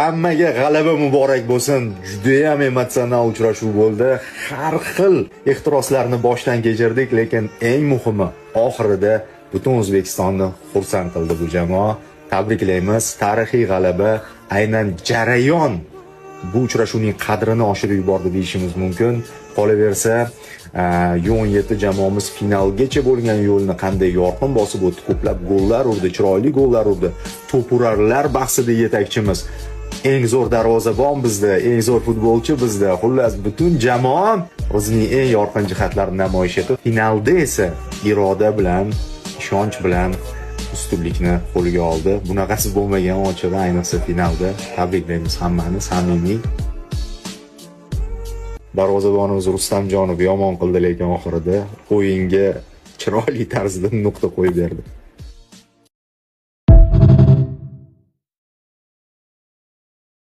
Hammaga g'alaba muborak bo'lsin. Juda ham emotsional uchrashuv bo'ldi. Har xil ehtiroslarni boshdan kechirdik, lekin eng muhimi oxirida butun O'zbekistonni xursand qildi bu jamoa. Tabriklaymiz. Tarixiy g'alaba, aynan jarayon bu uchrashuvning qadrini oshirib yubordi deyishimiz mumkin. Qolaversa, U17 jamoamiz finalgacha bo'lgan yo'lni qanday yorqin bosib o'tdi, ko'plab gollar urdi, chiroyli gollar urdi. To'purarlar bahsida yetakchimiz. Eng zo'r darvozabon bizda, eng zo'r futbolchi bizda. Xullas, butun jamoa o'zining eng yorqin jihatlarini namoyish etdi. Finalda esa iroda bilan, ishonch bilan ustunlikni qo'lga oldi. Bunaqasi bo'lmagan ochig'i, ayniqsa finalda. Tabriklaymiz hammani, samimiy. Darvozabonimiz Rustamjonov yomon qildi, lekin oxirida o'yinga chiroyli tarzda nuqta qo'yib berdi.